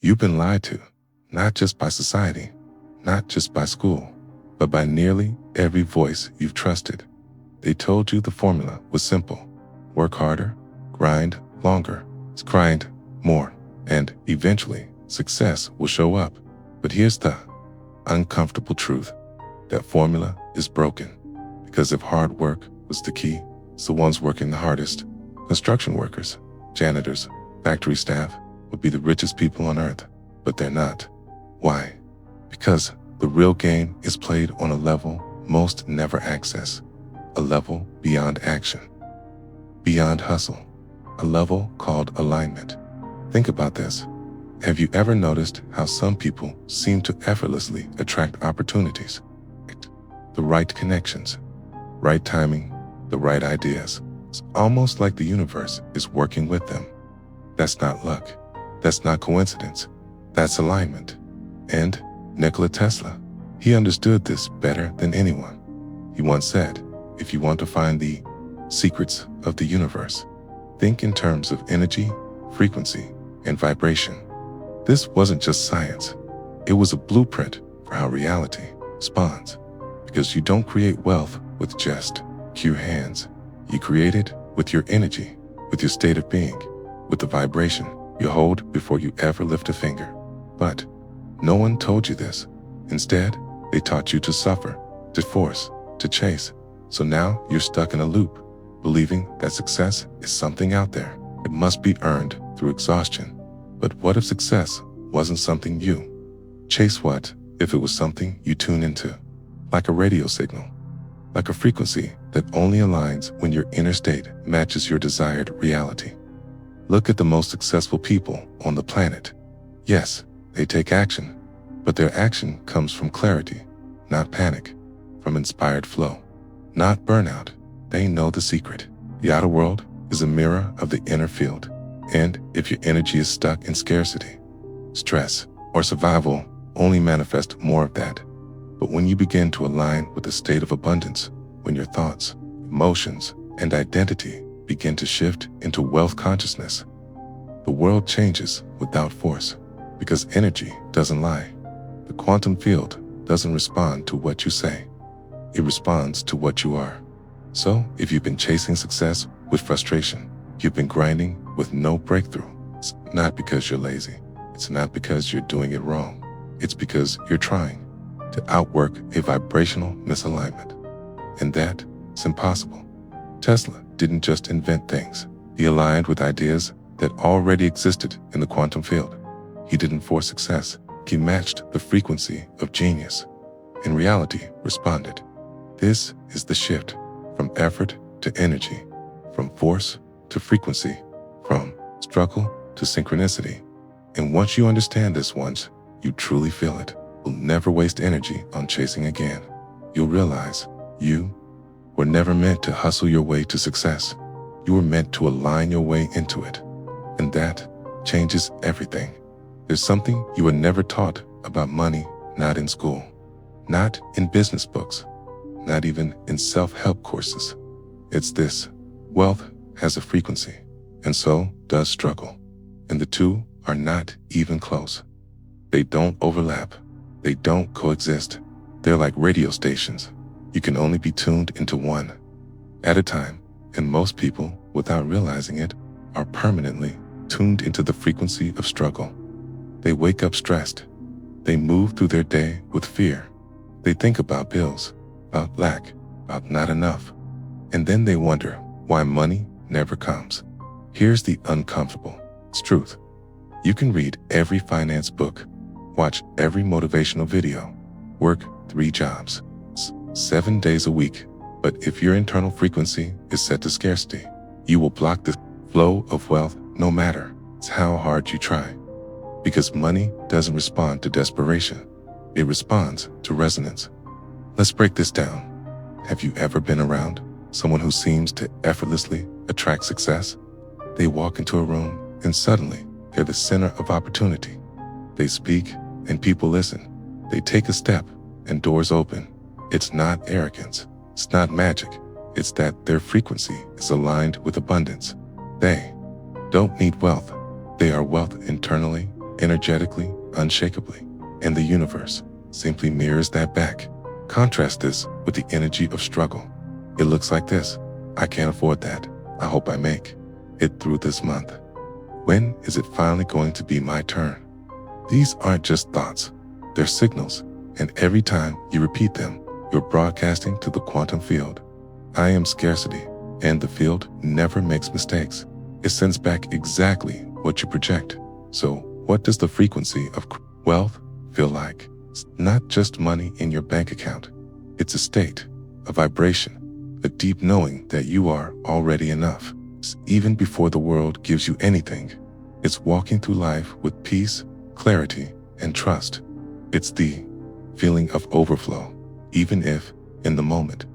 You've been lied to, not just by society, not just by school, but by nearly every voice you've trusted. They told you the formula was simple. Work harder, grind longer, grind more, and eventually success will show up. But here's the uncomfortable truth. That formula is broken. Because if hard work was the key, it's the ones working the hardest. Construction workers, janitors, factory staff would be the richest people on earth, but they're not. Why? Because the real game is played on a level most never access, a level beyond action, beyond hustle, a level called alignment. Think about this. Have you ever noticed how some people seem to effortlessly attract opportunities? The right connections, right timing, the right ideas. It's almost like the universe is working with them. That's not luck. That's not coincidence. That's alignment. And Nikola Tesla, he understood this better than anyone. He once said, if you want to find the secrets of the universe, think in terms of energy, frequency, and vibration. This wasn't just science. It was a blueprint for how reality responds. Because you don't create wealth with just your hands. You create it with your energy, with your state of being, with the vibration you hold before you ever lift a finger. But no one told you this. Instead, they taught you to suffer, to force, to chase. So now you're stuck in a loop, believing that success is something out there. It must be earned through exhaustion. But what if success wasn't something you chase? What if it was something you tune into? Like a radio signal, like a frequency that only aligns when your inner state matches your desired reality. Look at the most successful people on the planet. Yes, they take action, but their action comes from clarity, not panic, from inspired flow, not burnout. They know the secret. The outer world is a mirror of the inner field, and if your energy is stuck in scarcity, stress, or survival, only manifest more of that. But when you begin to align with a state of abundance, when your thoughts, emotions, and identity begin to shift into wealth consciousness, the world changes without force, because energy doesn't lie. The quantum field doesn't respond to what you say. It responds to what you are. So if you've been chasing success with frustration, you've been grinding with no breakthrough, it's not because you're lazy. It's not because you're doing it wrong. It's because you're trying to outwork a vibrational misalignment. And that's impossible. Tesla didn't just invent things. He aligned with ideas that already existed in the quantum field. He didn't force success. He matched the frequency of genius, and reality responded. This is the shift from effort to energy, from force to frequency, from struggle to synchronicity. And once you understand this once, you truly feel it. You'll never waste energy on chasing again. You'll realize you were never meant to hustle your way to success. You were meant to align your way into it. And that changes everything. There's something you were never taught about money, not in school, not in business books, not even in self-help courses. It's this: wealth has a frequency, and so does struggle. And the two are not even close. They don't overlap. They don't coexist. They're like radio stations. You can only be tuned into one at a time, and most people, without realizing it, are permanently tuned into the frequency of struggle. They wake up stressed. They move through their day with fear. They think about bills, about lack, about not enough. And then they wonder why money never comes. Here's the uncomfortable truth. You can read every finance book, watch every motivational video, work 3 jobs, 7 days a week, but if your internal frequency is set to scarcity, you will block the flow of wealth no matter how hard you try. Because money doesn't respond to desperation, it responds to resonance. Let's break this down. Have you ever been around someone who seems to effortlessly attract success? They walk into a room and suddenly they're the center of opportunity. They speak and people listen. They take a step and doors open. It's not arrogance. It's not magic. It's that their frequency is aligned with abundance. They don't need wealth. They are wealth internally, energetically, unshakably, and the universe simply mirrors that back. Contrast this with the energy of struggle. It looks like this: I can't afford that. I hope I make it through this month. When is it finally going to be my turn? These aren't just thoughts, they're signals, and every time you repeat them, you're broadcasting to the quantum field. I am scarcity, and the field never makes mistakes. It sends back exactly what you project. So, what does the frequency of wealth feel like? It's not just money in your bank account. It's a state, a vibration, a deep knowing that you are already enough. It's even before the world gives you anything. It's walking through life with peace, clarity, and trust. It's the feeling of overflow, even if, in the moment,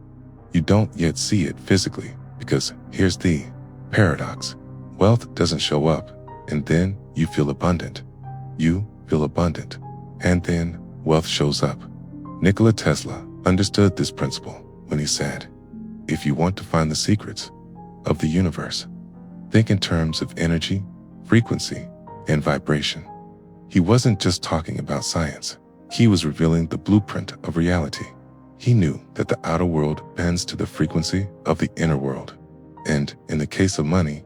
you don't yet see it physically. Because here's the paradox: wealth doesn't show up, and then you feel abundant. You feel abundant, and then wealth shows up. Nikola Tesla understood this principle when he said, if you want to find the secrets of the universe, think in terms of energy, frequency, and vibration. He wasn't just talking about science. He was revealing the blueprint of reality. He knew that the outer world bends to the frequency of the inner world. And in the case of money,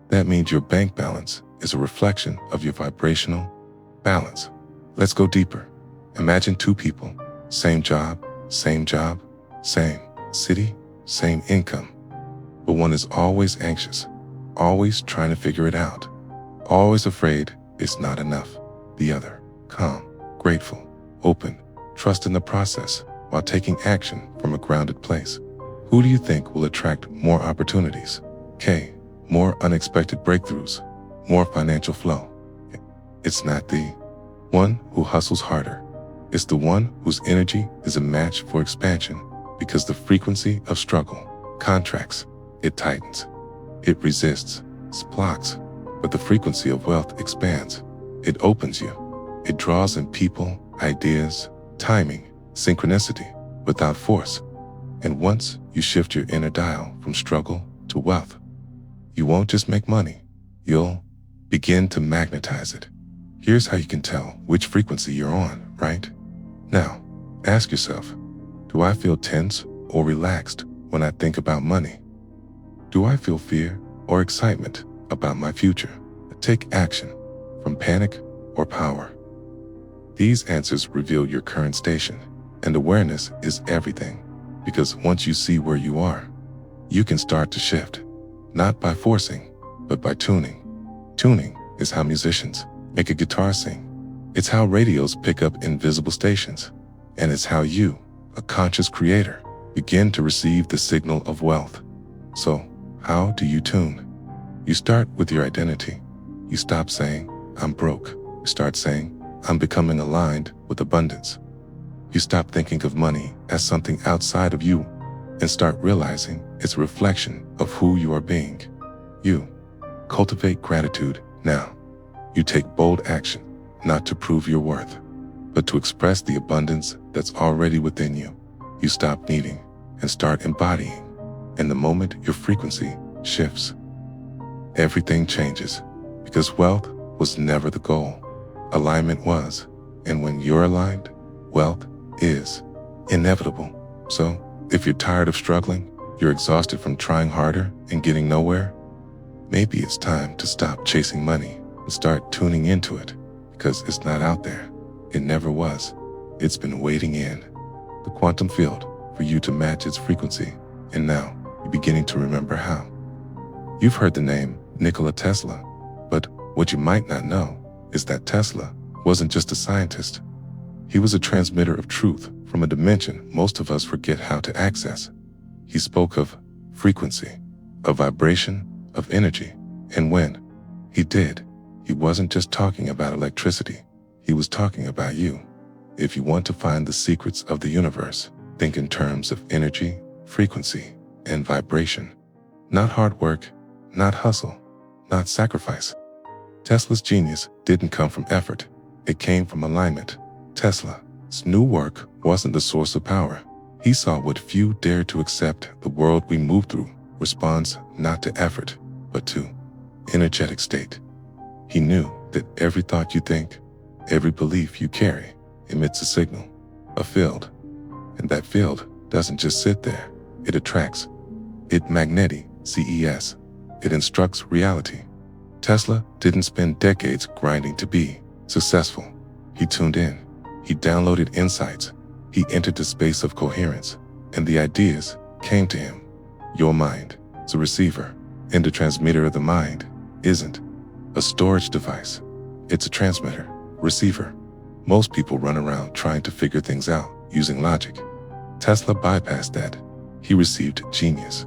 that means your bank balance is a reflection of your vibrational balance. Let's go deeper. Imagine two people, same job, same city, same income. But one is always anxious, always trying to figure it out, always afraid it's not enough. The other, calm, grateful, open, trust in the process while taking action from a grounded place. Who do you think will attract more opportunities? More unexpected breakthroughs, more financial flow. It's not the one who hustles harder. It's the one whose energy is a match for expansion, because the frequency of struggle contracts, it tightens, it resists, it blocks, but the frequency of wealth expands. It opens you. It draws in people, ideas, timing, synchronicity, without force. And once you shift your inner dial from struggle to wealth, you won't just make money, you'll begin to magnetize it. Here's how you can tell which frequency you're on, right? Now, ask yourself, do I feel tense or relaxed when I think about money? Do I feel fear or excitement about my future? Take action from panic or power. These answers reveal your current station, and awareness is everything, because once you see where you are, you can start to shift, not by forcing, but by tuning. Tuning is how musicians make a guitar sing. It's how radios pick up invisible stations, and it's how you, a conscious creator, begin to receive the signal of wealth. So, how do you tune? You start with your identity. You stop saying, I'm broke. You start saying, I'm becoming aligned with abundance. You stop thinking of money as something outside of you and start realizing it's a reflection of who you are being. You cultivate gratitude now. You take bold action, not to prove your worth, but to express the abundance that's already within you. You stop needing and start embodying. And the moment your frequency shifts, everything changes, because wealth was never the goal. Alignment was, and when you're aligned, wealth is inevitable. So, if you're tired of struggling, you're exhausted from trying harder and getting nowhere, maybe it's time to stop chasing money and start tuning into it, because it's not out there. It never was. It's been waiting in the quantum field for you to match its frequency, and now you're beginning to remember how. You've heard the name Nikola Tesla, but what you might not know is that Tesla wasn't just a scientist. He was a transmitter of truth from a dimension most of us forget how to access. He spoke of frequency, of vibration, of energy, and when he did, he wasn't just talking about electricity. He was talking about you. If you want to find the secrets of the universe, think in terms of energy, frequency, and vibration. Not hard work, not hustle, not sacrifice. Tesla's genius didn't come from effort. It came from alignment. Tesla's new work wasn't the source of power. He saw what few dared to accept: the world we move through responds not to effort, but to energetic state. He knew that every thought you think, every belief you carry, emits a signal, a field. And that field doesn't just sit there. It attracts. It magnetic, CES. It instructs reality. Tesla didn't spend decades grinding to be successful. He tuned in. He downloaded insights. He entered the space of coherence, and the ideas came to him. Your mind is a receiver, and the transmitter of the mind isn't a storage device. It's a transmitter, receiver. Most people run around trying to figure things out using logic. Tesla bypassed that. He received genius.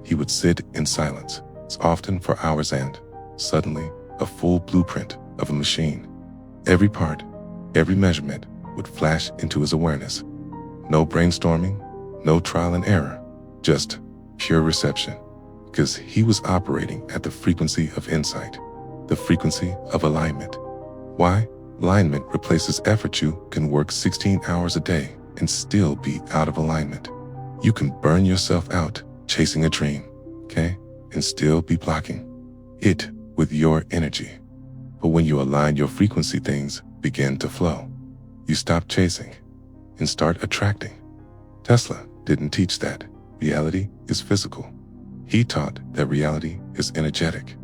He would sit in silence, often for hours, and suddenly a full blueprint of a machine. Every part, every measurement would flash into his awareness. No brainstorming, no trial and error, just pure reception. Because he was operating at the frequency of insight, the frequency of alignment. Why? Alignment replaces effort. You can work 16 hours a day and still be out of alignment. You can burn yourself out chasing a dream, okay, and still be blocking it with your energy. But when you align your frequency, things begin to flow. You stop chasing and start attracting. Tesla didn't teach that reality is physical. He taught that reality is energetic.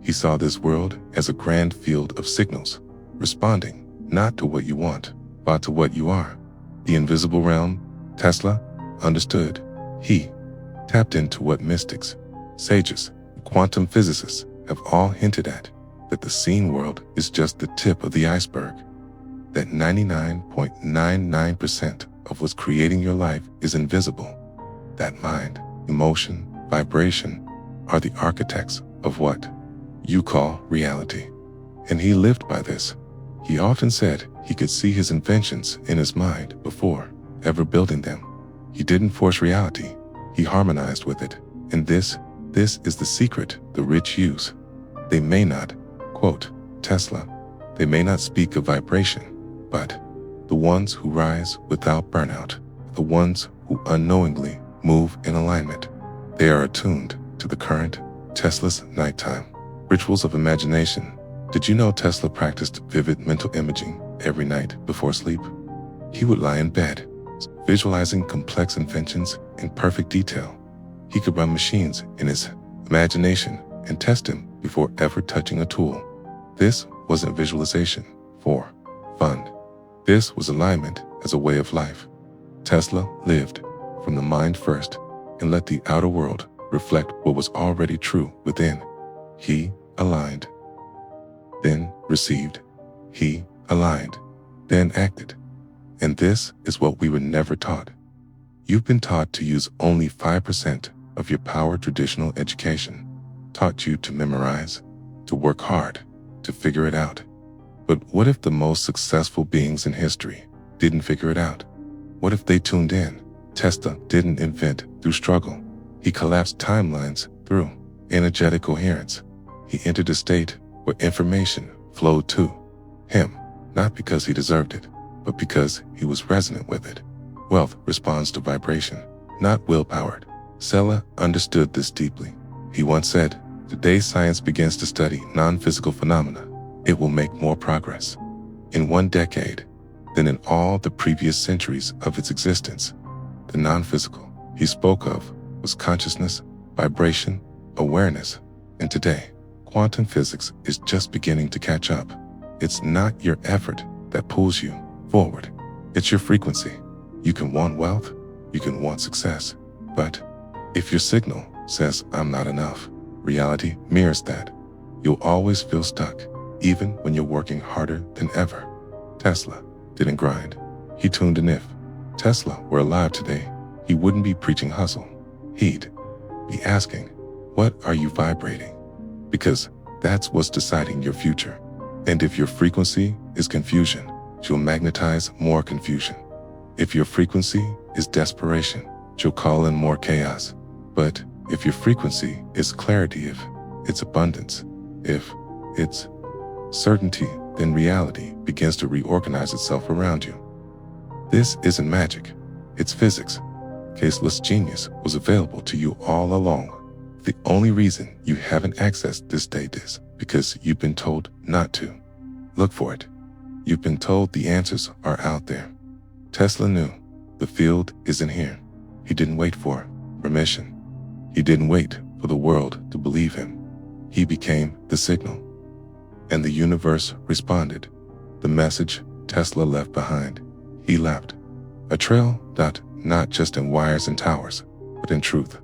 He saw this world as a grand field of signals, responding not to what you want, but to what you are. The invisible realm, Tesla understood. He tapped into what mystics, sages, and quantum physicists have all hinted at, that the seen world is just the tip of the iceberg, that 99.99% of what's creating your life is invisible, that mind, emotion, vibration are the architects of what you call reality. And he lived by this. He often said he could see his inventions in his mind before ever building them. He didn't force reality, he harmonized with it. And this is the secret the rich use. They may not, quote, Tesla, they may not speak of vibration, but the ones who rise without burnout, the ones who unknowingly move in alignment, they are attuned to the current. Tesla's nighttime rituals of imagination. Did you know Tesla practiced vivid mental imaging every night before sleep? He would lie in bed, visualizing complex inventions in perfect detail. He could run machines in his imagination and test them before ever touching a tool. This wasn't visualization for fun. This was alignment as a way of life. Tesla lived from the mind first and let the outer world reflect what was already true within. He aligned, then received. He aligned, then acted. And this is what we were never taught. You've been taught to use only 5% of your power. Traditional education taught you to memorize, to work hard, to figure it out. But what if the most successful beings in history didn't figure it out? What if they tuned in? Tesla didn't invent through struggle. He collapsed timelines through energetic coherence. He entered a state where information flowed to him, not because he deserved it, but because he was resonant with it. Wealth responds to vibration, not willpower. Tesla understood this deeply. He once said, "Today science begins to study non-physical phenomena. It will make more progress in 1 decade than in all the previous centuries of its existence." The non-physical he spoke of was consciousness, vibration, awareness, and today, quantum physics is just beginning to catch up. It's not your effort that pulls you forward. It's your frequency. You can want wealth, you can want success, but if your signal says, "I'm not enough," reality mirrors that. You'll always feel stuck, even when you're working harder than ever. Tesla didn't grind. He tuned in. If Tesla were alive today, he wouldn't be preaching hustle. He'd be asking, what are you vibrating? Because that's what's deciding your future. And if your frequency is confusion, you'll magnetize more confusion. If your frequency is desperation, you'll call in more chaos. But if your frequency is clarity, if it's abundance, if it's certainty, then reality begins to reorganize itself around you. This isn't magic, it's physics. Caseless genius was available to you all along. The only reason you haven't accessed this state is because you've been told not to. Look for it. You've been told the answers are out there. Tesla knew the field isn't here. He didn't wait for permission. He didn't wait for the world to believe him. He became the signal. And the universe responded. The message Tesla left behind. He left a trail not just in wires and towers, but in truth.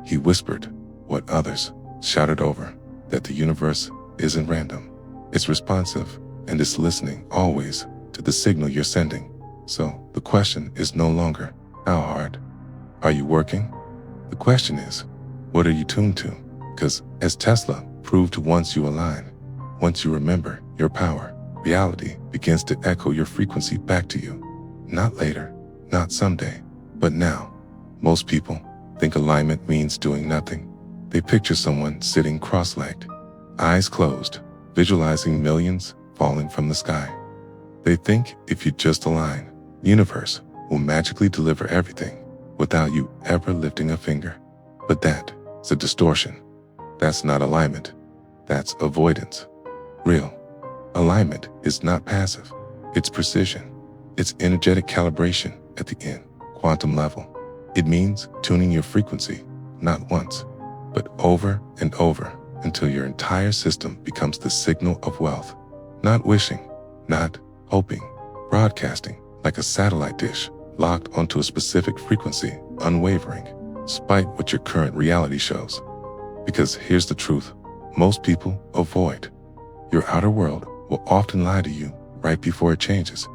He whispered what others shouted over, that the universe isn't random. It's responsive, and it's listening always to the signal you're sending. So the question is no longer, how hard are you working? The question is, what are you tuned to? Because as Tesla proved, once you align, once you remember your power, reality begins to echo your frequency back to you. Not later, not someday, but now. Most people think alignment means doing nothing. They picture someone sitting cross-legged, eyes closed, visualizing millions falling from the sky. They think if you just align, the universe will magically deliver everything without you ever lifting a finger. But that's a distortion. That's not alignment. That's avoidance. Real alignment is not passive. It's precision. It's energetic calibration at the end, quantum level. It means tuning your frequency, not once, but over and over until your entire system becomes the signal of wealth. Not wishing, not hoping, broadcasting like a satellite dish locked onto a specific frequency, unwavering, despite what your current reality shows. Because here's the truth, most people avoid. Your outer world will often lie to you right before it changes.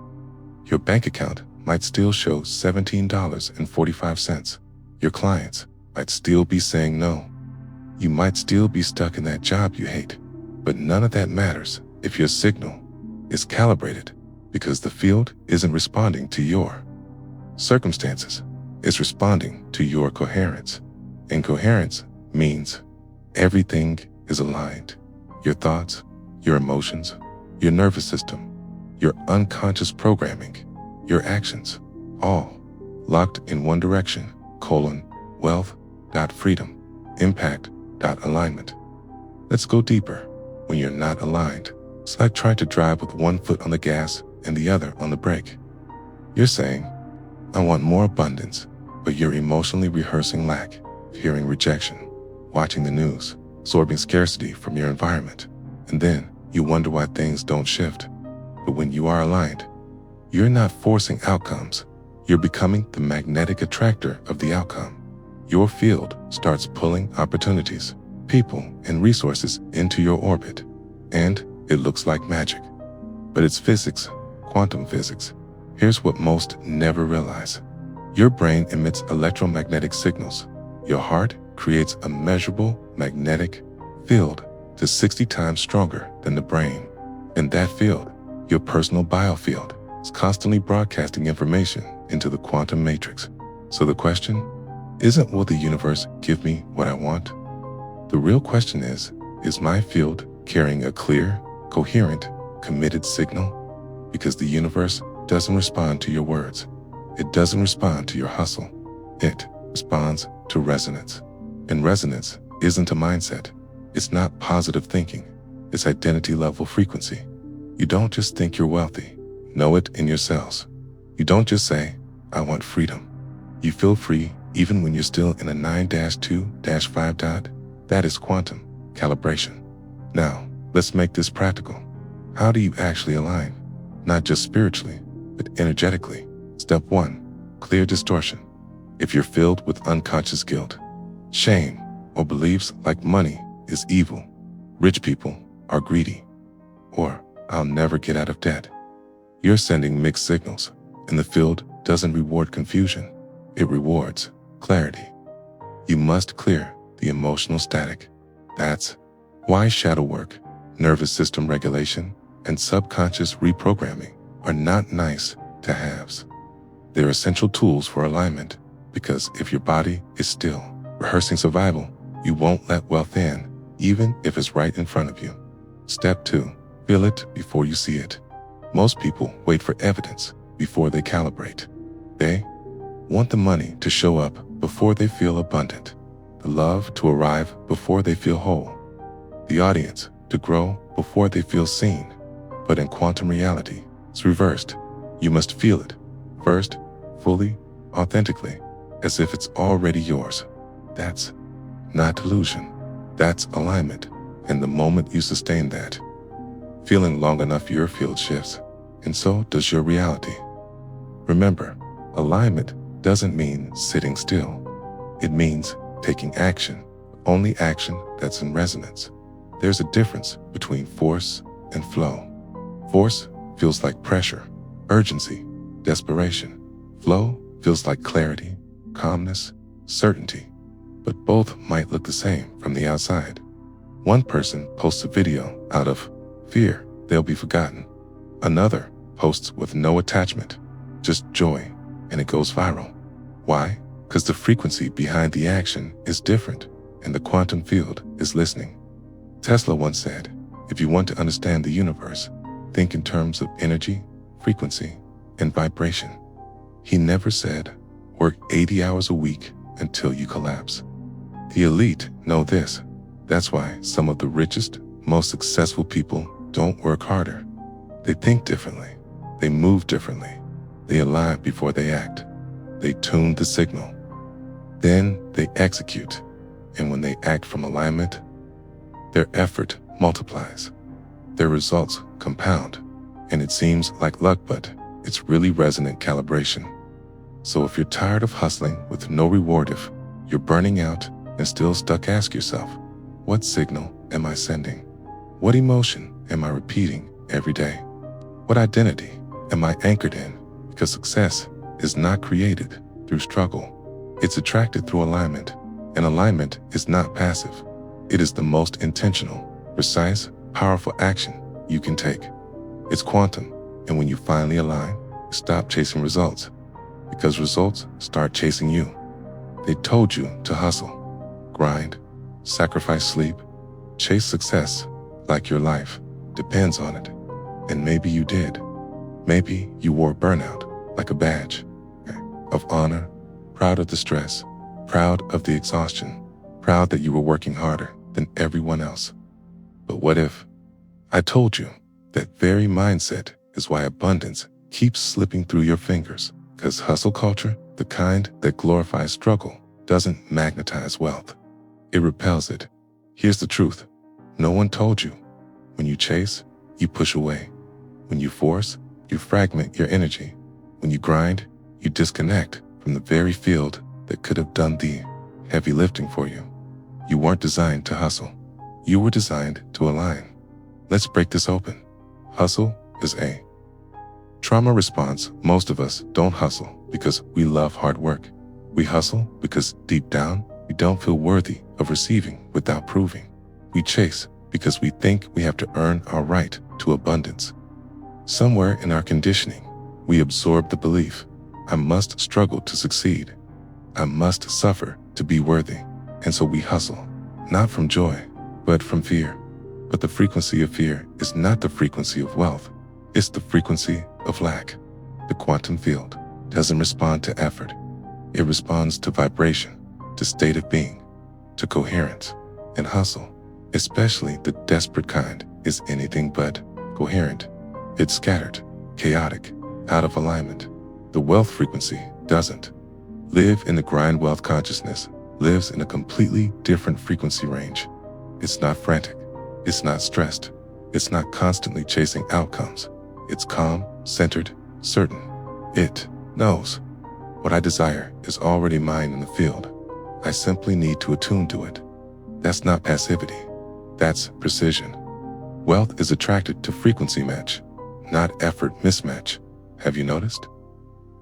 Your bank account might still show $17.45. Your clients might still be saying no. You might still be stuck in that job you hate, but none of that matters if your signal is calibrated, because the field isn't responding to your circumstances. It's responding to your coherence. And coherence means everything is aligned. Your thoughts, your emotions, your nervous system, your unconscious programming, your actions, all locked in one direction, wealth.freedom, impact.alignment. Let's go deeper. When you're not aligned, it's like trying to drive with one foot on the gas and the other on the brake. You're saying, I want more abundance, but you're emotionally rehearsing lack, fearing rejection, watching the news, absorbing scarcity from your environment. And then you wonder why things don't shift. But when you are aligned, you're not forcing outcomes. You're becoming the magnetic attractor of the outcome. Your field starts pulling opportunities, people, and resources into your orbit. And it looks like magic. But it's physics, quantum physics. Here's what most never realize. Your brain emits electromagnetic signals. Your heart creates a measurable magnetic field that's 60 times stronger than the brain. And that field, your personal biofield, is constantly broadcasting information into the quantum matrix. So the question isn't, will the universe give me what I want? The real question is my field carrying a clear, coherent, committed signal? Because the universe doesn't respond to your words. It doesn't respond to your hustle. It responds to resonance. And resonance isn't a mindset. It's not positive thinking. It's identity level frequency. You don't just think you're wealthy. Know it in your cells. You don't just say, I want freedom. You feel free even when you're still in a 9-2-5 dot. That is quantum calibration. Now, let's make this practical. How do you actually align? Not just spiritually, but energetically. Step 1, clear distortion. If you're filled with unconscious guilt, shame, or beliefs like money is evil, rich people are greedy, or I'll never get out of debt, you're sending mixed signals, and the field doesn't reward confusion. It rewards clarity. You must clear the emotional static. That's why shadow work, nervous system regulation, and subconscious reprogramming are not nice to haves. They're essential tools for alignment, because if your body is still rehearsing survival, you won't let wealth in, even if it's right in front of you. Step 2, feel it before you see it. Most people wait for evidence before they calibrate. They want the money to show up before they feel abundant, the love to arrive before they feel whole, the audience to grow before they feel seen. But in quantum reality, it's reversed. You must feel it first, fully, authentically, as if it's already yours. That's not delusion. That's alignment. And the moment you sustain that, feeling long enough, your field shifts, and so does your reality. Remember, alignment doesn't mean sitting still. It means taking action, only action that's in resonance. There's a difference between force and flow. Force feels like pressure, urgency, desperation. Flow feels like clarity, calmness, certainty. But both might look the same from the outside. One person posts a video out of fear they'll be forgotten. Another posts with no attachment, just joy, and it goes viral. Why? Because the frequency behind the action is different, and the quantum field is listening. Tesla once said, if you want to understand the universe, think in terms of energy, frequency, and vibration. He never said, work 80 hours a week until you collapse. The elite know this. That's why some of the richest, most successful people don't work harder. They think differently. They move differently. They align before they act. They tune the signal. Then they execute. And when they act from alignment, their effort multiplies. Their results compound. And it seems like luck, but it's really resonant calibration. So if you're tired of hustling with no reward, if you're burning out and still stuck, ask yourself, what signal am I sending? What emotion am I repeating every day? What identity am I anchored in? Because success is not created through struggle. It's attracted through alignment. And alignment is not passive. It is the most intentional, precise, powerful action you can take. It's quantum. And when you finally align, stop chasing results. Because results start chasing you. They told you to hustle, grind, sacrifice sleep, chase success like your life depends on it. And maybe you did. Maybe you wore burnout like a badge of honor, proud of the stress, proud of the exhaustion, proud that you were working harder than everyone else. But what if I told you that very mindset is why abundance keeps slipping through your fingers? Because hustle culture, the kind that glorifies struggle, doesn't magnetize wealth. It repels it. Here's the truth. No one told you. When you chase, you push away. When you force, you fragment your energy. When you grind, you disconnect from the very field that could have done the heavy lifting for you. You weren't designed to hustle. You were designed to align. Let's break this open. Hustle is a trauma response. Most of us don't hustle because we love hard work. We hustle because deep down, we don't feel worthy of receiving without proving. We chase because we think we have to earn our right to abundance. Somewhere in our conditioning, we absorb the belief, I must struggle to succeed. I must suffer to be worthy. And so we hustle, not from joy, but from fear. But the frequency of fear is not the frequency of wealth. It's the frequency of lack. The quantum field doesn't respond to effort. It responds to vibration, to state of being, to coherence. And hustle, especially the desperate kind, is anything but coherent. It's scattered, chaotic, out of alignment. The wealth frequency doesn't. Live in the grind wealth consciousness lives in a completely different frequency range. It's not frantic. It's not stressed. It's not constantly chasing outcomes. It's calm, centered, certain. It knows what I desire is already mine in the field. I simply need to attune to it. That's not passivity. That's precision. Wealth is attracted to frequency match, not effort mismatch. Have you noticed?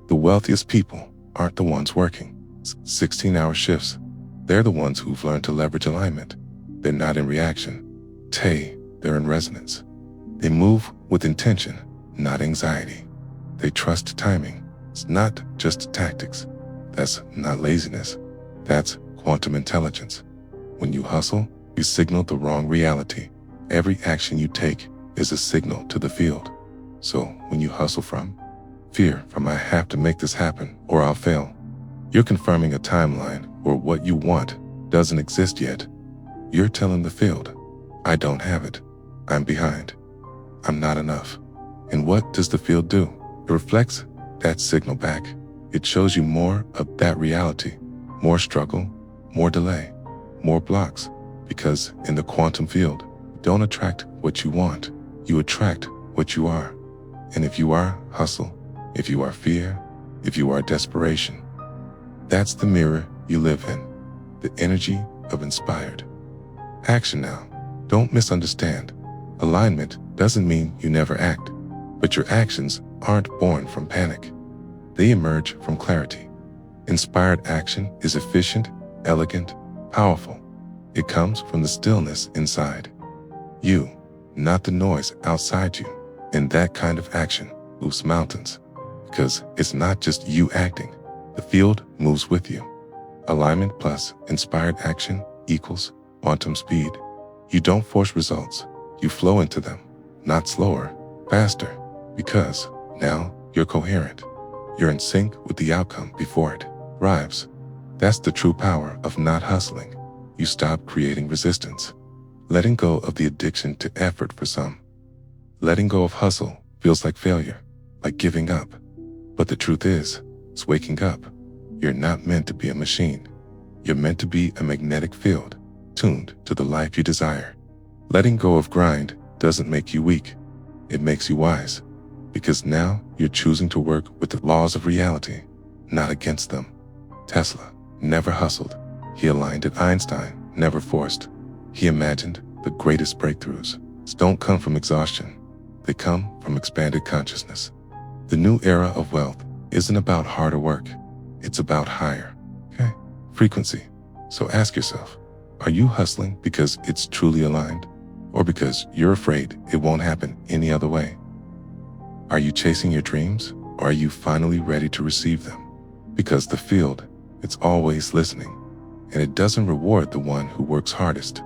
The wealthiest people aren't the ones working 16-hour shifts. They're the ones who've learned to leverage alignment. They're not in reaction. They're in resonance. They move with intention, not anxiety. They trust timing. It's not just tactics. That's not laziness. That's quantum intelligence. When you hustle, you signal the wrong reality. Every action you take is a signal to the field. So when you hustle from fear, from I have to make this happen or I'll fail, you're confirming a timeline where what you want doesn't exist yet. You're telling the field, I don't have it. I'm behind. I'm not enough. And what does the field do? It reflects that signal back. It shows you more of that reality, more struggle, more delay, more blocks, because in the quantum field, you don't attract what you want, you attract what you are. And if you are hustle, if you are fear, if you are desperation, that's the mirror you live in, the energy of inspired action. Now, don't misunderstand. Alignment doesn't mean you never act, but your actions aren't born from panic. They emerge from clarity. Inspired action is efficient, elegant, powerful. It comes from the stillness inside you, not the noise outside you. And that kind of action moves mountains, because it's not just you acting. The field moves with you. Alignment plus inspired action equals quantum speed. You don't force results, you flow into them, not slower, faster, because now you're coherent. You're in sync with the outcome before it arrives. That's the true power of not hustling. You stop creating resistance, letting go of the addiction to effort for some. Letting go of hustle feels like failure, like giving up. But the truth is, it's waking up. You're not meant to be a machine. You're meant to be a magnetic field, tuned to the life you desire. Letting go of grind doesn't make you weak. It makes you wise, because now you're choosing to work with the laws of reality, not against them. Tesla never hustled. He aligned at Einstein, never forced. He imagined the greatest breakthroughs. Don't come from exhaustion. They come from expanded consciousness. The new era of wealth isn't about harder work. It's about higher, frequency. So ask yourself, are you hustling because it's truly aligned, or because you're afraid it won't happen any other way? Are you chasing your dreams, or are you finally ready to receive them? Because the field, it's always listening, and it doesn't reward the one who works hardest.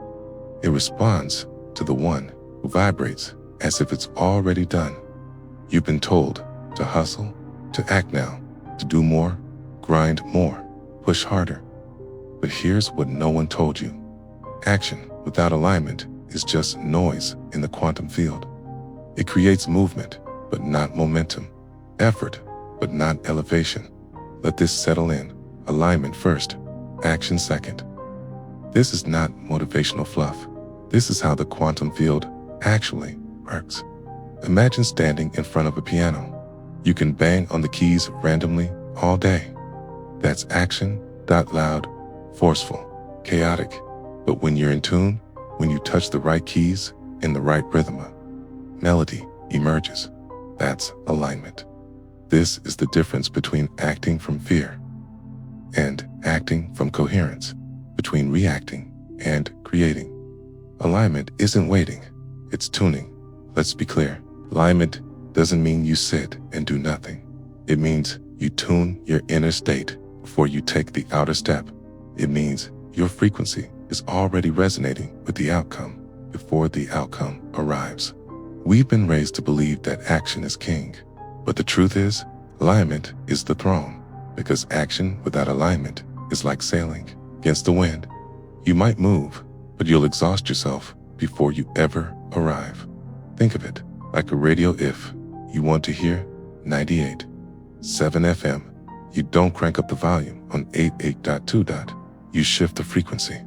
It responds to the one who vibrates as if it's already done. You've been told to hustle, to act now, to do more, grind more, push harder. But here's what no one told you. Action without alignment is just noise in the quantum field. It creates movement, but not momentum. Effort, but not elevation. Let this settle in. Alignment first, action second. This is not motivational fluff. This is how the quantum field actually works. Imagine standing in front of a piano. You can bang on the keys randomly all day. That's action, loud, forceful, chaotic. But when you're in tune, when you touch the right keys in the right rhythm, melody emerges. That's alignment. This is the difference between acting from fear and acting from coherence, between reacting and creating. Alignment isn't waiting, it's tuning. Let's be clear, alignment doesn't mean you sit and do nothing. It means you tune your inner state before you take the outer step. It means your frequency is already resonating with the outcome before the outcome arrives. We've been raised to believe that action is king, but the truth is, alignment is the throne, because action without alignment is like sailing against the wind. You might move, but you'll exhaust yourself before you ever arrive. Think of it like a radio. If you want to hear 98.7 FM, you don't crank up the volume on 88.2. You shift the frequency.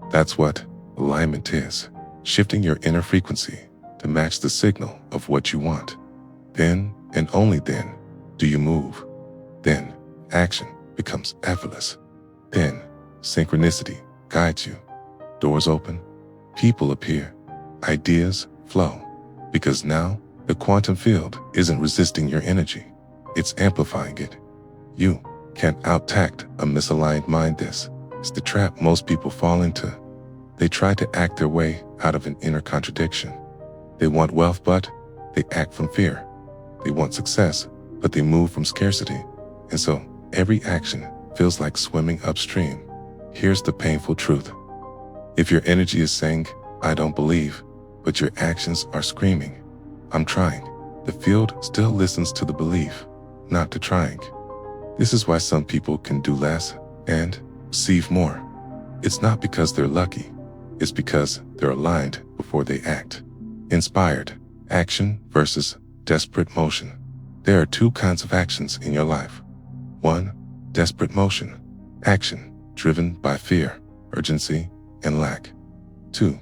That's what alignment is, shifting your inner frequency to match the signal of what you want. Then, and only then, do you move. Then, action becomes effortless. Then, synchronicity guides you. Doors open, people appear, ideas flow. Because now, the quantum field isn't resisting your energy, it's amplifying it. You can't out-tact a misaligned mind. This is the trap most people fall into. They try to act their way out of an inner contradiction. They want wealth, but they act from fear. They want success, but they move from scarcity. And so, every action feels like swimming upstream. Here's the painful truth. If your energy is saying, I don't believe, but your actions are screaming, I'm trying, the field still listens to the belief, not to trying. This is why some people can do less and receive more. It's not because they're lucky. It's because they're aligned before they act. Inspired Action versus desperate motion. There are two kinds of actions in your life. 1. Desperate motion. Action driven by fear, urgency, and lack. 2.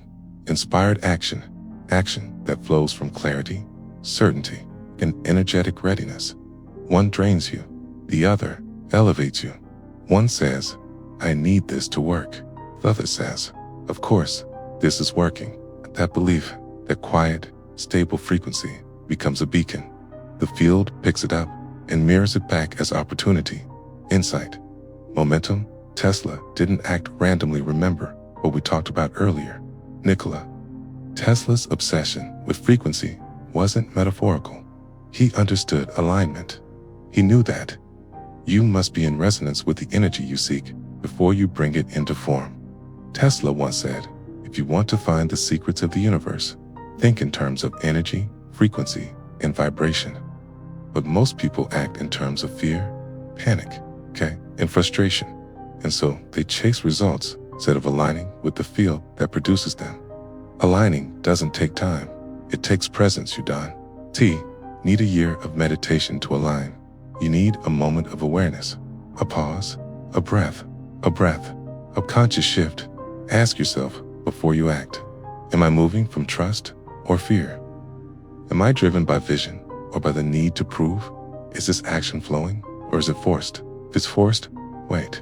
Inspired action. Action that flows from clarity, certainty, and energetic readiness. One drains you, the other elevates you. One says, I need this to work. The other says, of course, this is working. That belief, that quiet, stable frequency becomes a beacon. The field picks it up and mirrors it back as opportunity, insight, momentum. Tesla didn't act randomly. Remember what we talked about earlier. Nikola. Tesla's obsession with frequency wasn't metaphorical. He understood alignment. He knew that you must be in resonance with the energy you seek before you bring it into form. Tesla once said, if you want to find the secrets of the universe, think in terms of energy, frequency, and vibration. But most people act in terms of fear, panic, and frustration. And so they chase results instead of aligning with the field that produces them. Aligning doesn't take time. It takes presence, you need a year of meditation to align. You need a moment of awareness, a pause, a breath, a conscious shift. Ask yourself before you act, am I moving from trust or fear? Am I driven by vision or by the need to prove? Is this action flowing or is it forced? If it's forced, wait.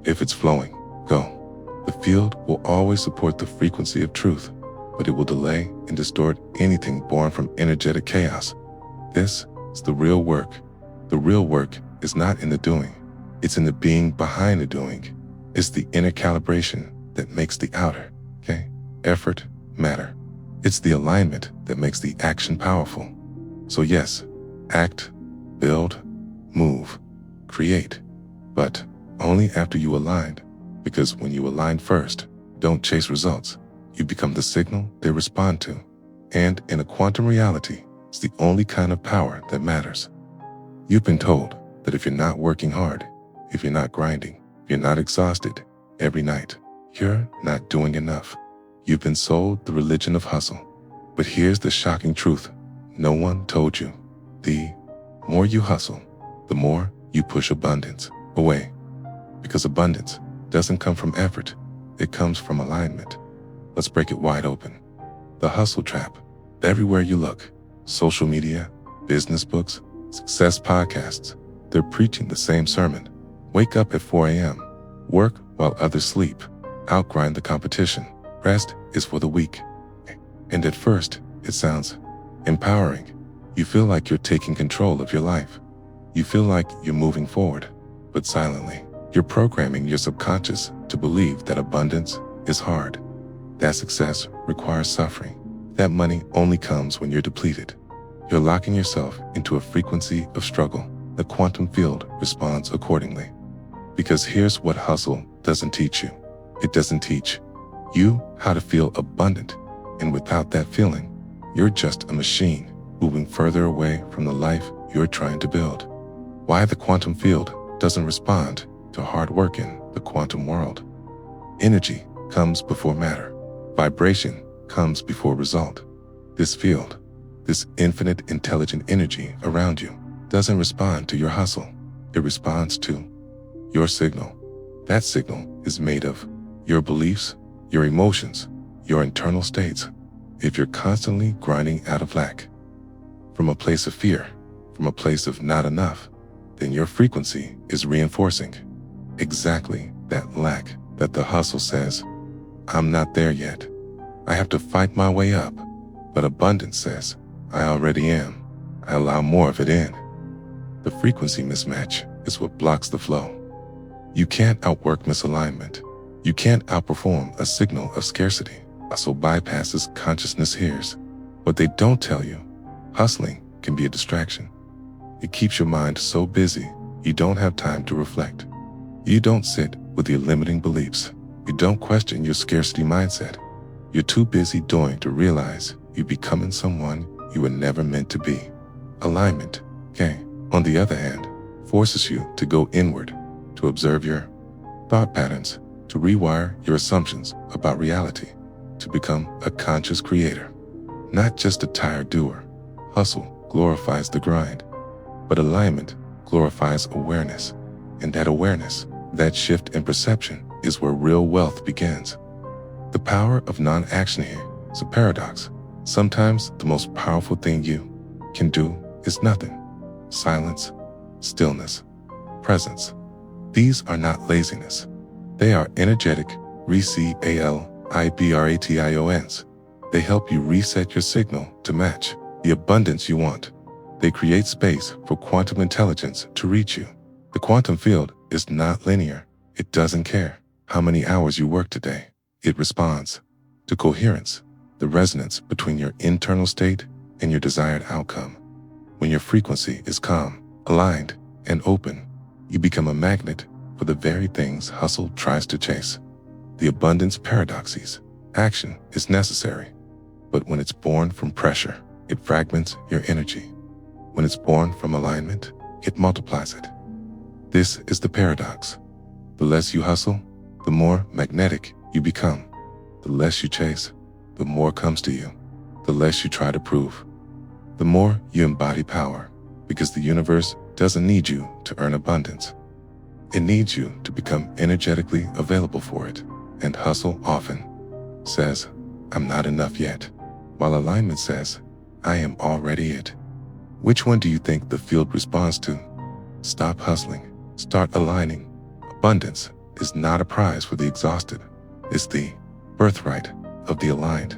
If it's flowing, go. The field will always support the frequency of truth, but it will delay and distort anything born from energetic chaos. This is the real work. The real work is not in the doing. It's in the being behind the doing. It's the inner calibration that makes the outer, effort matter. It's the alignment that makes the action powerful. So yes, act, build, move, create, but only after you aligned, because when you align first, don't chase results. You become the signal they respond to. And in a quantum reality, it's the only kind of power that matters. You've been told that if you're not working hard, if you're not grinding, if you're not exhausted every night, you're not doing enough. You've been sold the religion of hustle. But here's the shocking truth. No one told you. The more you hustle, the more you push abundance away. Because abundance doesn't come from effort, it comes from alignment. Let's break it wide open. The hustle trap. Everywhere you look, social media, business books, success podcasts, they're preaching the same sermon. Wake up at 4 a.m., work while others sleep, outgrind the competition. Rest is for the weak. And at first, it sounds empowering. You feel like you're taking control of your life. You feel like you're moving forward, but silently, you're programming your subconscious to believe that abundance is hard, that success requires suffering, that money only comes when you're depleted. You're locking yourself into a frequency of struggle. The quantum field responds accordingly. Because here's what hustle doesn't teach you. It doesn't teach you how to feel abundant, and without that feeling, you're just a machine moving further away from the life you're trying to build. Why the quantum field doesn't respond to hard work in the quantum world. Energy comes before matter. Vibration comes before result. This field, this infinite intelligent energy around you, doesn't respond to your hustle. It responds to your signal. That signal is made of your beliefs, your emotions, your internal states. If you're constantly grinding out of lack, from a place of fear, from a place of not enough, then your frequency is reinforcing exactly that lack that the hustle says, I'm not there yet. I have to fight my way up. But abundance says, I already am. I allow more of it in. The frequency mismatch is what blocks the flow. You can't outwork misalignment. You can't outperform a signal of scarcity. Hustle bypasses consciousness hears. What they don't tell you, hustling can be a distraction. It keeps your mind so busy, you don't have time to reflect. You don't sit with your limiting beliefs. You don't question your scarcity mindset. You're too busy doing to realize you're becoming someone you were never meant to be. Alignment, on the other hand, forces you to go inward, to observe your thought patterns, to rewire your assumptions about reality, to become a conscious creator. not just a tired doer. Hustle glorifies the grind, but alignment glorifies awareness. And that awareness, that shift in perception, is where real wealth begins. The power of non-action here is a paradox. Sometimes the most powerful thing you can do is nothing. Silence, stillness, presence. These are not laziness. They are energetic, recalibrations. They help you reset your signal to match the abundance you want. They create space for quantum intelligence to reach you. The quantum field is not linear. It doesn't care how many hours you work today. It responds to coherence, the resonance between your internal state and your desired outcome. When your frequency is calm, aligned, and open, you become a magnet for the very things hustle tries to chase. The abundance paradoxes. Action is necessary, but when it's born from pressure, it fragments your energy. When it's born from alignment, it multiplies it. This is the paradox. The less you hustle, the more magnetic you become. The less you chase, the more comes to you. The less you try to prove, the more you embody power, because the universe doesn't need you to earn abundance. It needs you to become energetically available for it. And hustle often says, I'm not enough yet, while alignment says, I am already it. Which one do you think the field responds to? Stop hustling. Start aligning. Abundance is not a prize for the exhausted. It's the birthright of the aligned.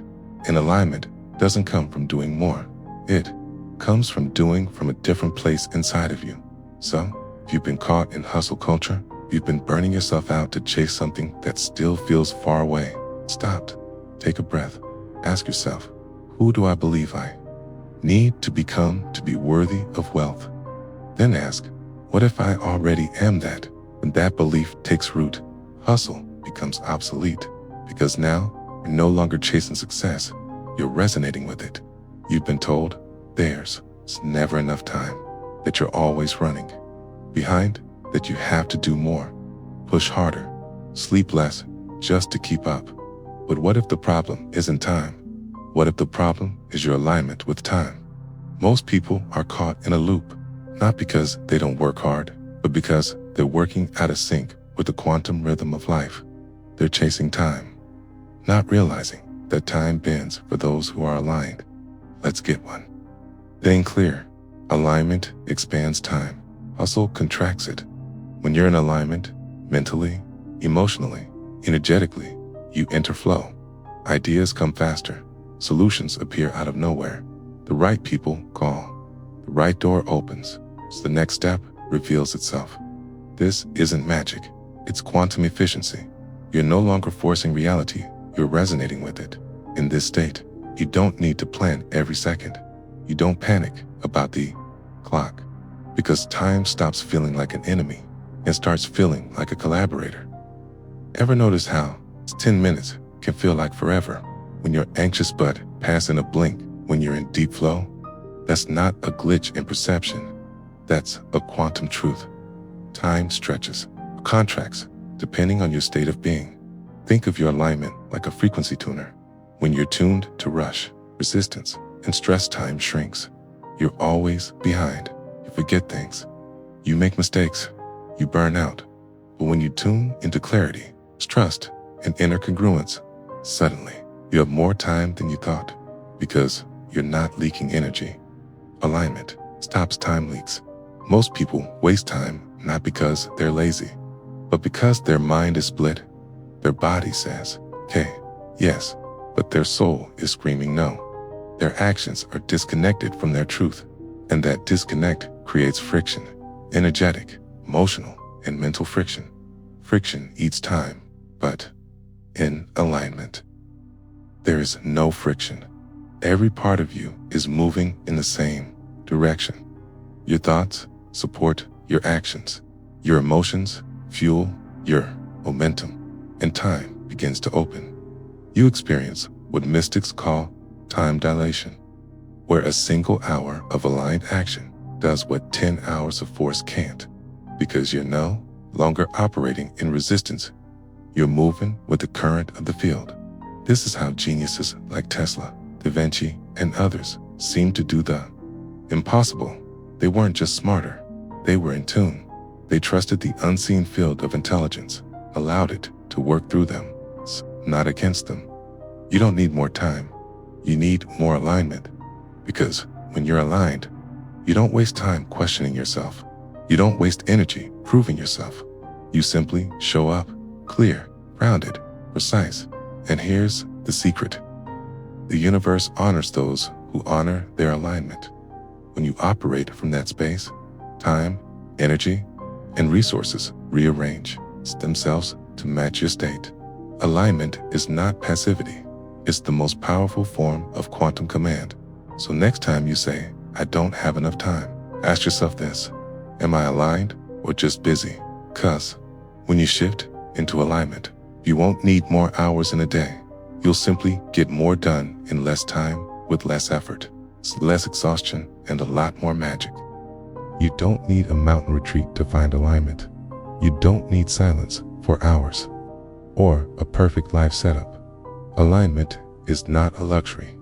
And alignment doesn't come from doing more. It comes from doing from a different place inside of you. So, if you've been caught in hustle culture, you've been burning yourself out to chase something that still feels far away, stop. Take a breath. Ask yourself, who do I believe I need to become to be worthy of wealth? Then ask, what if I already am that? When that belief takes root, hustle becomes obsolete, because now you're no longer chasing success, you're resonating with it. You've been told there's never enough time, that you're always running behind, that you have to do more, push harder, sleep less, just to keep up. But what if the problem isn't time? What if the problem is your alignment with time? Most people are caught in a loop, not because they don't work hard, but because they're working out of sync with the quantum rhythm of life. They're chasing time, not realizing that time bends for those who are aligned. Let's get one thing clear. Alignment expands time. Hustle contracts it. When you're in alignment, mentally, emotionally, energetically, you enter flow. Ideas come faster. Solutions appear out of nowhere. The right people call. The right door opens. So the next step reveals itself. This isn't magic. It's quantum efficiency. You're no longer forcing reality. You're resonating with it. In this state, you don't need to plan every second. You don't panic about the clock, because time stops feeling like an enemy and starts feeling like a collaborator. Ever notice how 10 minutes can feel like forever when you're anxious but pass in a blink when you're in deep flow? That's not a glitch in perception. That's a quantum truth. Time stretches, contracts, depending on your state of being. Think of your alignment like a frequency tuner. When you're tuned to rush, resistance, and stress, time shrinks. You're always behind. You forget things. You make mistakes. You burn out. But when you tune into clarity, trust, and inner congruence, suddenly you have more time than you thought, because you're not leaking energy. Alignment stops time leaks. Most people waste time not because they're lazy, but because their mind is split. Their body says, okay, yes, but their soul is screaming no. Their actions are disconnected from their truth, and that disconnect creates friction, energetic, emotional, and mental friction. Friction eats time, but in alignment, there is no friction. Every part of you is moving in the same direction. Your thoughts support your actions. Your emotions fuel your momentum, and time begins to open. You experience what mystics call time dilation, where a single hour of aligned action does what 10 hours of force can't, because you're no longer operating in resistance. You're moving with the current of the field. This is how geniuses like Tesla, Da Vinci, and others seemed to do the impossible. They weren't just smarter, they were in tune. They trusted the unseen field of intelligence, allowed it to work through them, not against them. You don't need more time, you need more alignment. Because when you're aligned, you don't waste time questioning yourself. You don't waste energy proving yourself. You simply show up, clear, grounded, precise. And here's the secret. The universe honors those who honor their alignment. When you operate from that space, time, energy, and resources rearrange themselves to match your state. Alignment is not passivity. It's the most powerful form of quantum command. So next time you say, I don't have enough time, ask yourself this: am I aligned or just busy? 'Cause when you shift into alignment, you won't need more hours in a day. You'll simply get more done in less time with less effort, less exhaustion, and a lot more magic. You don't need a mountain retreat to find alignment. You don't need silence for hours or a perfect life setup. Alignment is not a luxury.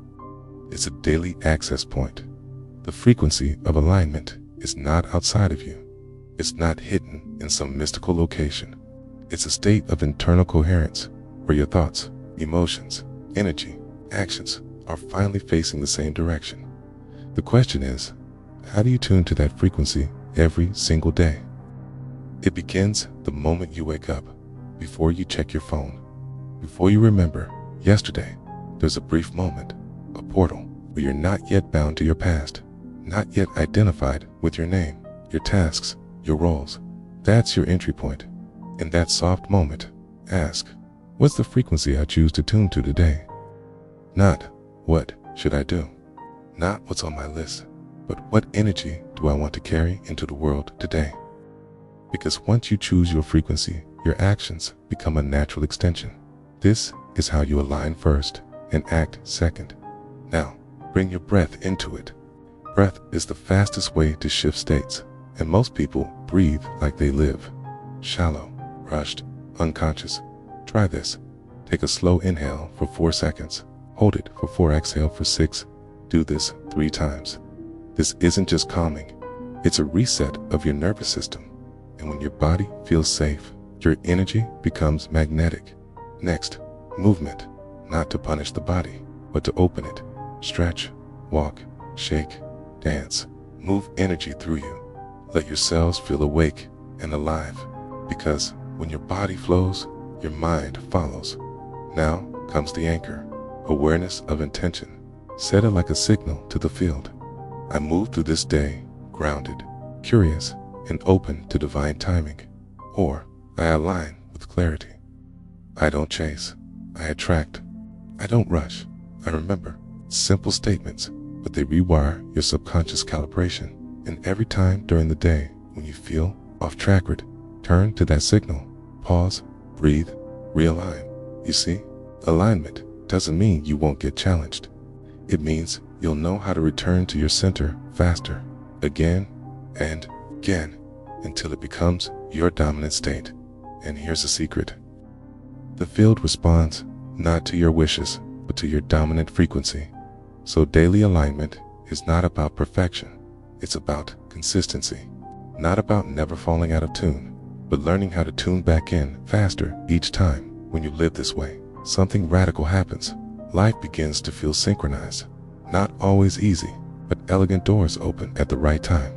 It's a daily access point. The frequency of alignment is not outside of you. It's not hidden in some mystical location. It's a state of internal coherence where your thoughts, emotions, energy, actions are finally facing the same direction. The question is, how do you tune to that frequency every single day? It begins the moment you wake up, before you check your phone, before you remember yesterday. There's a brief moment, a portal, where you're not yet bound to your past, not yet identified with your name, your tasks, your roles. That's your entry point. In that soft moment, ask, what's the frequency I choose to tune to today? Not, what should I do? Not what's on my list, but what energy do I want to carry into the world today? Because once you choose your frequency, your actions become a natural extension. This is how you align first and act second. Now, bring your breath into it. Breath is the fastest way to shift states, and most people breathe like they live. Shallow, rushed, unconscious. Try this. Take a slow inhale for 4 seconds. Hold it for 4, exhale for 6. Do this 3 times. This isn't just calming. It's a reset of your nervous system. And when your body feels safe, your energy becomes magnetic. Next, movement. Not to punish the body, but to open it. Stretch, walk, shake, dance. Move energy through you. Let your cells feel awake and alive. Because when your body flows, your mind follows. Now comes the anchor. Awareness of intention. Set it like a signal to the field. I move through this day grounded, curious, and open to divine timing. Or I align with clarity. I don't chase. I attract. I don't rush. I remember. Simple statements, but they rewire your subconscious calibration. And every time during the day when you feel off track, turn to that signal. Pause, breathe, realign. You see, alignment doesn't mean you won't get challenged. It means you'll know how to return to your center faster, again and again, until it becomes your dominant state. And here's the secret. The field responds not to your wishes, but to your dominant frequency. So daily alignment is not about perfection. It's about consistency. Not about never falling out of tune, but learning how to tune back in faster each time. When you live this way, something radical happens. Life begins to feel synchronized. Not always easy, but elegant doors open at the right time.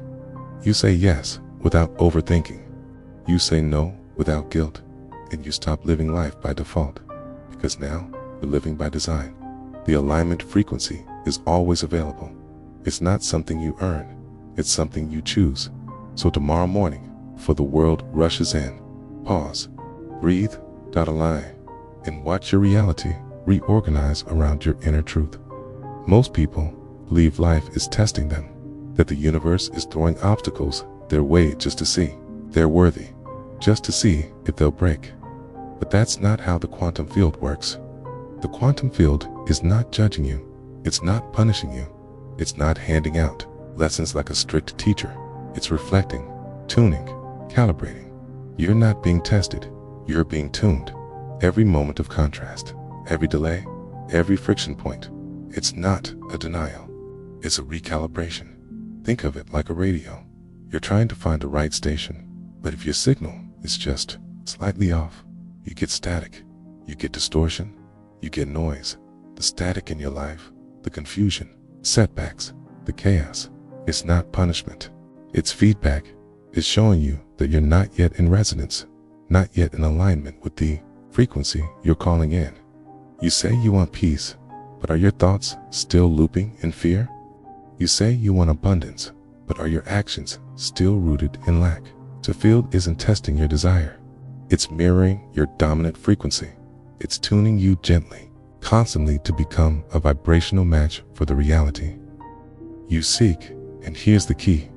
You say yes without overthinking. You say no without guilt. And you stop living life by default. Because now you're living by design. The alignment frequency is always available. It's not something you earn. It's something you choose. So tomorrow morning, before the world rushes in, pause, breathe, align, and watch your reality reorganize around your inner truth. Most people believe life is testing them, that the universe is throwing obstacles their way just to see they're worthy, just to see if they'll break. But that's not how the quantum field works. The quantum field is not judging you. It's not punishing you. It's not handing out lessons like a strict teacher. It's reflecting, tuning, calibrating. You're not being tested. You're being tuned. Every moment of contrast, every delay, every friction point, It's not a denial. It's a recalibration. Think of it like a radio. You're trying to find the right station, but if your signal is just slightly off, you get static, you get distortion, you get noise. The static in your life, the confusion, setbacks, the chaos. It's not punishment. It's feedback. It's showing you that you're not yet in resonance, not yet in alignment with the frequency you're calling in. You say you want peace, but are your thoughts still looping in fear? You say you want abundance, but are your actions still rooted in lack? The field isn't testing your desire. It's mirroring your dominant frequency. It's tuning you gently, constantly to become a vibrational match for the reality you seek. And here's the key.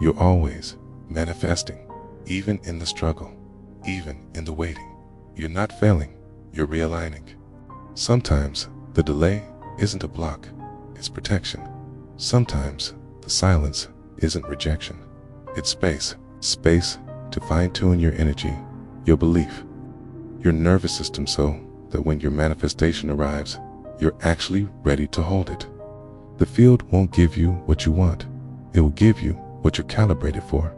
You're always manifesting, even in the struggle, even in the waiting. You're not failing, you're realigning. Sometimes the delay isn't a block, it's protection. Sometimes the silence isn't rejection, it's space. Space to fine-tune your energy, your belief, your nervous system, so that when your manifestation arrives, you're actually ready to hold it. The field won't give you what you want. It will give you what you're calibrated for.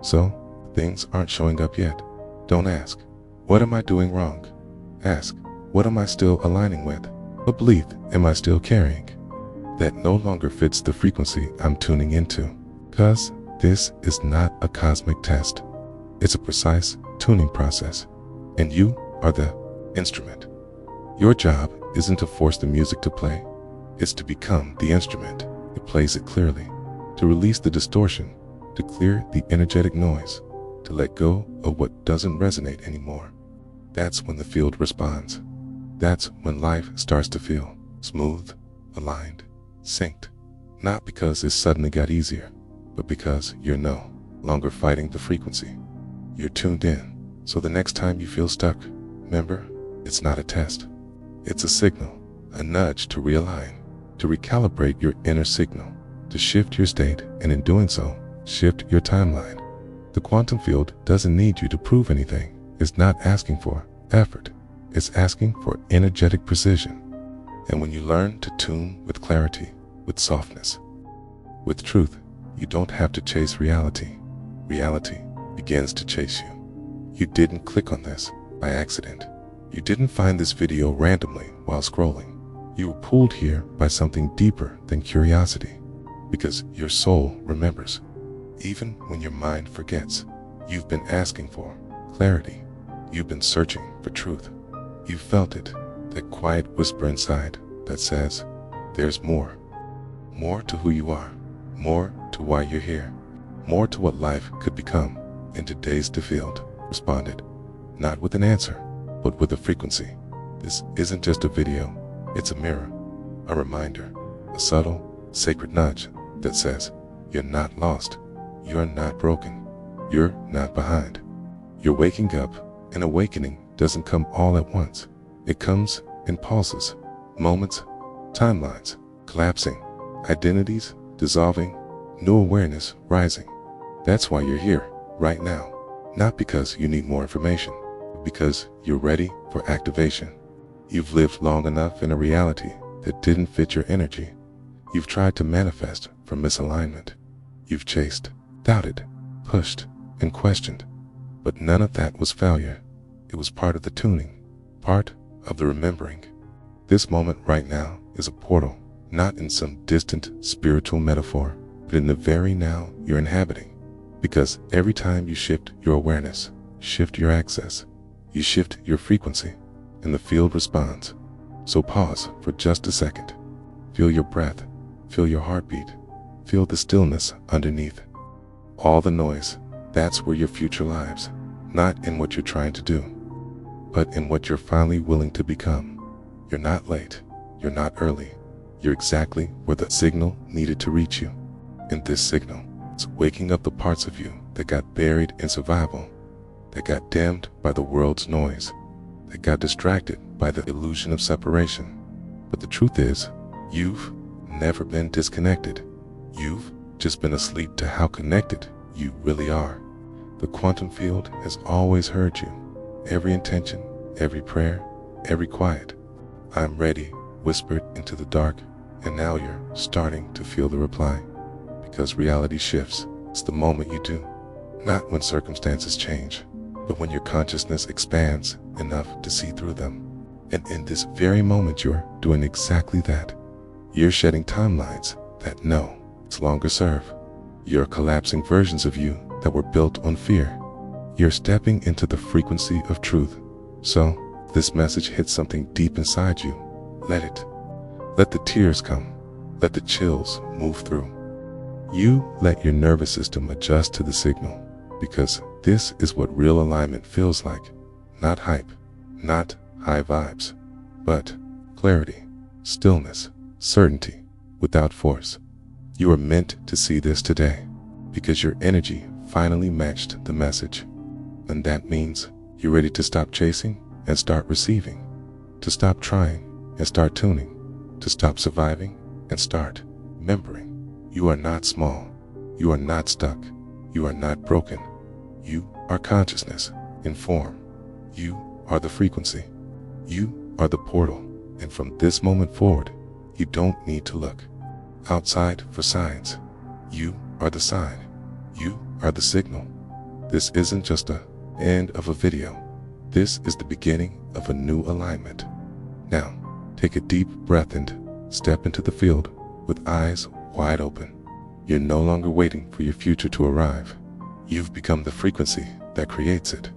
So, things aren't showing up yet. Don't ask, what am I doing wrong? Ask, what am I still aligning with? What belief am I still carrying that no longer fits the frequency I'm tuning into? Because this is not a cosmic test. It's a precise tuning process, and you are the instrument. Your job isn't to force the music to play. It's to become the instrument that plays it clearly, to release the distortion, to clear the energetic noise, to let go of what doesn't resonate anymore. That's when the field responds. That's when life starts to feel smooth, aligned, synced. Not because it suddenly got easier, but because you're no longer fighting the frequency. You're tuned in. So the next time you feel stuck, remember, it's not a test. It's a signal, a nudge to realign, to recalibrate your inner signal, to shift your state, and in doing so, shift your timeline. The quantum field doesn't need you to prove anything. It's not asking for effort. It's asking for energetic precision. And when you learn to tune with clarity, with softness, with truth, you don't have to chase reality. Reality begins to chase you. You didn't click on this by accident. You didn't find this video randomly while scrolling. You were pulled here by something deeper than curiosity, because your soul remembers. Even when your mind forgets, you've been asking for clarity. You've been searching for truth. You felt it, that quiet whisper inside that says, there's more. More to who you are, more to why you're here, more to what life could become. And today's field responded, not with an answer, but with a frequency. This isn't just a video, it's a mirror, a reminder, a subtle, sacred nudge that says, you're not lost, you're not broken, you're not behind. You're waking up, and awakening doesn't come all at once. It comes in pulses, moments, timelines, collapsing, identities dissolving, new awareness rising. That's why you're here, right now. Not because you need more information, but because you're ready for activation. You've lived long enough in a reality that didn't fit your energy. You've tried to manifest from misalignment. You've chased, doubted, pushed, and questioned. But none of that was failure. It was part of the tuning, part of the remembering. This moment right now is a portal, not in some distant spiritual metaphor, but in the very now you're inhabiting. Because every time you shift your awareness, shift your access, you shift your frequency, and the field responds. So pause for just a second. Feel your breath, feel your heartbeat, feel the stillness underneath. All the noise, that's where your future lies, not in what you're trying to do, but in what you're finally willing to become. You're not late, you're not early, you're exactly where the signal needed to reach you. And this signal, it's waking up the parts of you that got buried in survival, that got dimmed by the world's noise, that got distracted by the illusion of separation. But the truth is, you've never been disconnected. You've just been asleep to how connected you really are. The quantum field has always heard you. Every intention, every prayer, every quiet. I'm ready, whispered into the dark, And now you're starting to feel the reply, because reality shifts. It's the moment you do, not when circumstances change, but when your consciousness expands enough to see through them. And in this very moment, you're doing exactly that. You're shedding timelines that no longer serve. You're collapsing versions of you that were built on fear. You're stepping into the frequency of truth. So, this message hits something deep inside you. Let it. Let the tears come. Let the chills move through. You let your nervous system adjust to the signal, because this is what real alignment feels like. Not hype, not high vibes, but clarity, stillness, certainty, without force. You are meant to see this today, because your energy finally matched the message. And that means you're ready to stop chasing and start receiving, to stop trying and start tuning, to stop surviving and start remembering. You are not small. You are not stuck. You are not broken. You are consciousness in form. You are the frequency. You are the portal. And from this moment forward, you don't need to look outside for signs. You are the sign. You are the signal. This isn't just the end of a video. This is the beginning of a new alignment. Now, take a deep breath and step into the field with eyes wide open. You're no longer waiting for your future to arrive. You've become the frequency that creates it.